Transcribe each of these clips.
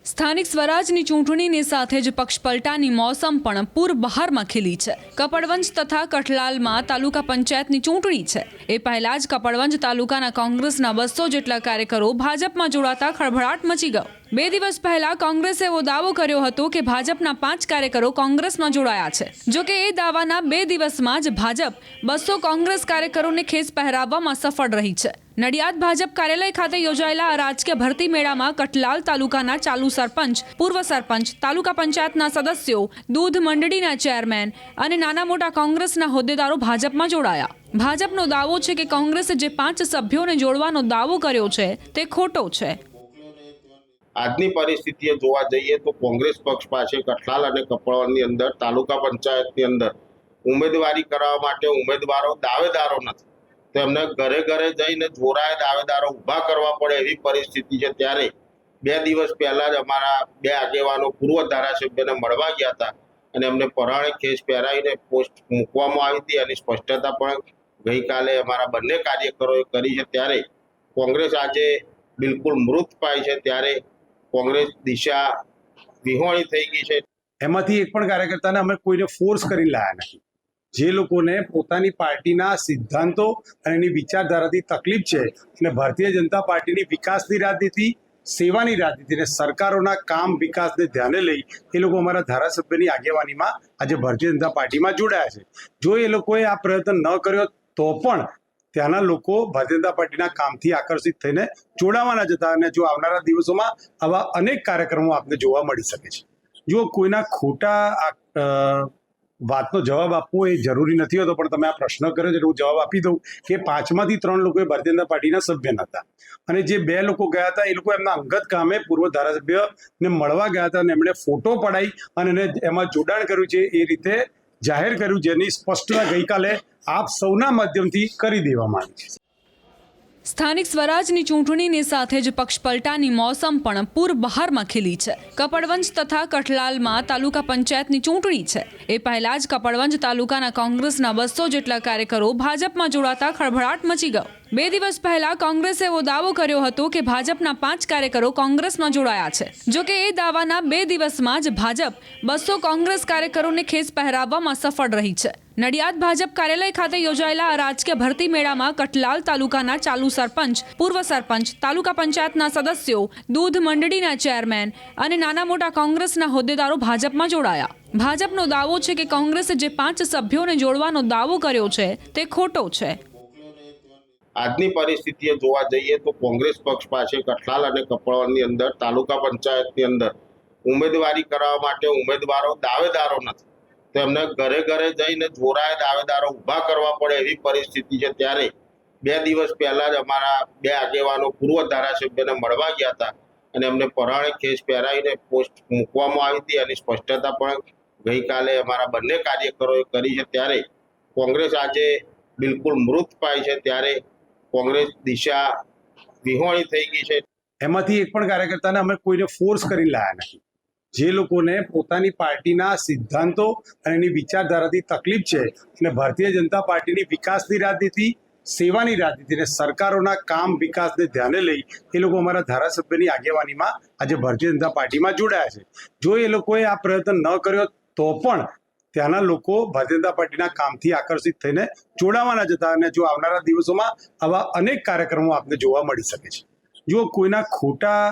સ્થાનિક સ્વરાજની ચૂંટણીની સાથે જ પક્ષપલટાની મોસમ પણ પૂર બહારમાં ખીલી છે। કપડવંજ તથા કઠલાલમાં તાલુકા પંચાયતની ચૂંટણી છે। એ પહેલા જ કપડવંજ તાલુકાના કોંગ્રેસના 200 જેટલા કાર્યકરો ભાજપમાં જોડાતા ખળભળાટ મચી ગયો। 2 દિવસ પહેલા કોંગ્રેસે એવો દાવો કર્યો હતો કે ભાજપના 5 કાર્યકરો કોંગ્રેસમાં જોડાયા છે। જો કે એ દાવાના 2 દિવસમાં જ ભાજપ 200 કોંગ્રેસ કાર્યકરોને ખેસ પહેરાવવામાં સફળ રહી છે। નડિયાદ ભાજપ કાર્યાલય ખાતે યોજાયેલા આ રાજકીય ભરતી મેળામાં કઠલાલ તાલુકાના ચાલુ સરપંચ, પૂર્વ સરપંચ, તાલુકા પંચાયતના સદસ્યો, દૂધ મંડળીના ચેરમેન અને નાના મોટા કોંગ્રેસના હોદ્દેદારો ભાજપમાં જોડાયા। ભાજપનો દાવો છે કે કોંગ્રેસે જે 5 સભ્યોને જોડવાનો દાવો કર્યો છે તે ખોટો છે। આજની પરિસ્થિતિએ જોવા જઈએ તો કોંગ્રેસ પક્ષ પાસે કઠલાલ અને કપડવંજની અંદર તાલુકા પંચાયતની અંદર ઉમેદવારી કરવા માટે ઉમેદવારો દાવેદારો નથી, તો એમને ઘરે ઘરે જઈને જોરાએ દાવેદારો ઊભા કરવા પડે એવી પરિસ્થિતિ છે। ત્યારે 2 દિવસ પહેલા જ અમારા 2 આગેવાનો પૂર્વ ધારાસભ્યને મળવા ગયા હતા અને એમને પરાણે ખેસ પહેરાવીને પોસ્ટ મૂકવામાં આવી હતી। એની સ્પષ્ટતા પણ ગઈકાલે અમારા બંને કાર્યકરોએ કરી છે। ત્યારે કોંગ્રેસ આજે બિલકુલ મૃત પાય છે। ત્યારે કોંગ્રેસ દિશા વિહોણી થઈ ગઈ છે। એમાંથી એક પણ કાર્યકર્તાને અમે કોઈને ફોર્સ કરી લાયા નથી। જે લોકોને પોતાની પાર્ટીના સિદ્ધાંતો અને એની વિચારધારાથી તકલીફ છે અને ભારતીય જનતા પાર્ટીની વિકાસની રાજનીતિ, સેવાની રાજનીતિ અને સરકારોના કામ વિકાસને ધ્યાને લઈ એ લોકો અમારા ધારાસભ્યની આગેવાનીમાં આજે ભારતીય જનતા પાર્ટીમાં જોડાયા છે। જો એ લોકોએ આ પ્રયત્ન ન કર્યો તો પણ ત્યાંના લોકો ભારતીય જનતા પાર્ટીના કામથી આકર્ષિત થઈને જોડાવાના જ હતા અને જો આવનારા દિવસોમાં આવા અનેક કાર્યક્રમો આપને જોવા મળી શકે છે। જો કોઈના ખોટા વાતનો જવાબ આપવો એ જરૂરી નથી હોતો, પણ તમે આ પ્રશ્ન કર્યો છે એટલે હું જવાબ આપી દઉં કે 5 માંથી 3 લોકો ભારતીય જનતા પાર્ટીના સભ્ય નહોતા અને જે 2 લોકો ગયા હતા એ લોકો એમના અંગત કામે પૂર્વ ધારાસભ્યને મળવા ગયા હતા અને એમણે ફોટો પડાવી અને એમાં જોડાણ કર્યું છે એ રીતે જાહેર કર્યું, જેની સ્પષ્ટતા ગઈકાલે આપ સૌના માધ્યમથી કરી દેવામાં આવી છે। સ્થાનિક સ્વરાજની ચૂંટણીની સાથે જ પક્ષપલટાની મોસમ પણ પૂર બહારમાં ખીલી છે। કપડવંજ તથા કઠલાલમાં તાલુકા પંચાયતની ચૂંટણી છે। એ પહેલા જ કપડવંજ તાલુકાના કોંગ્રેસના 200 જેટલા કાર્યકરો ભાજપમાં જોડાતા ખળભળાટ મચી ગયો। 2 દિવસ પહેલા કોંગ્રેસે એવો દાવો કર્યો હતો કે ભાજપના 5 કાર્યકરો કોંગ્રેસમાં જોડાયા છે। જો કે એ દાવાના 2 દિવસમાં જ ભાજપ 200 કોંગ્રેસ કાર્યકરોને ખેસ પહેરાવવામાં સફળ રહી છે। નડિયાદ ભાજપ કાર્યાલય ખાતે યોજાયેલા આ રાજકીય ભરતી મેળામાં કઠલાલ તાલુકાના ચાલુ સરપંચ, પૂર્વ સરપંચ, તાલુકા પંચાયતના સદસ્યો, દૂધ મંડળીના ચેરમેન અને નાના મોટા કોંગ્રેસના હોદ્દેદારો ભાજપમાં જોડાયા। ભાજપનો દાવો છે કે કોંગ્રેસે જે 5 સભ્યોને જોડવાનો દાવો કર્યો છે તે ખોટો છે। આજની પરિસ્થિતિએ જોવા જઈએ તો કોંગ્રેસ પક્ષ પાસે કઠલાલ અને કપડવંજની અંદર તાલુકા પંચાયતની અંદર ઉમેદવારી કરવા માટે ઉમેદવારો દાવેદારો નથી, તો એમને ઘરે ઘરે જઈને જોરાએ દાવેદારો ઊભા કરવા પડે એવી પરિસ્થિતિ છે। ત્યારે 2 દિવસ પહેલા જ અમારા 2 આગેવાનો પૂર્વ ધારાસભ્યને મળવા ગયા હતા અને એમને પરાણે ખેસ પહેરાવીને પોસ્ટ મૂકવામાં આવી હતી। એની સ્પષ્ટતા પણ ગઈકાલે અમારા બંને કાર્યકરોએ કરી છે। ત્યારે કોંગ્રેસ આજે બિલકુલ મૃત પાય છે। ત્યારે કોંગ્રેસ દિશા વિહોણી થઈ ગઈ છે। એમાંથી એક પણ કાર્યકર્તાને અમે કોઈને ફોર્સ કરી લાયા નથી। જે લોકોને પોતાની પાર્ટીના સિદ્ધાંતો અને એની વિચારધારાથી તકલીફ છે અને ભારતીય જનતા પાર્ટીની વિકાસની રાજનીતિ, સેવાની રાજનીતિ અને સરકારોના કામ વિકાસને ધ્યાને લઈ એ લોકો અમારા ધારાસભ્યની આગેવાનીમાં આજે ભારતીય જનતા પાર્ટીમાં જોડાયા છે। જો એ લોકોએ આ પ્રયત્ન ન કર્યો તો પણ ત્યાંના લોકો ભારતીય જનતા પાર્ટીના કામથી આકર્ષિત થઈને જોડાવાના જ હતા અને જો આવનારા દિવસોમાં આવા અનેક કાર્યક્રમો આપને જોવા મળી શકે છે। જો કોઈના ખોટા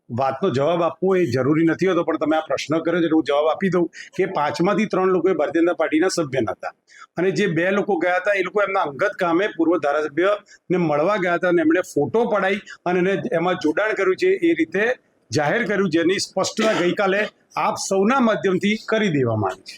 વાતનો જવાબ આપવો એ જરૂરી નથી હોતો, પણ તમે આ પ્રશ્ન કર્યો છે એટલે હું જવાબ આપી દઉં કે 5 માંથી 3 લોકો ભારતીય જનતા પાર્ટીના સભ્ય નહોતા અને જે 2 લોકો ગયા હતા એ લોકો એમના અંગત કામે પૂર્વ ધારાસભ્યને મળવા ગયા હતા અને એમણે ફોટો પડાવી અને એમાં જોડાણ કર્યું છે એ રીતે જાહેર કર્યું, જેની સ્પષ્ટતા ગઈકાલે આપ સૌના માધ્યમથી કરી દેવામાં આવી છે।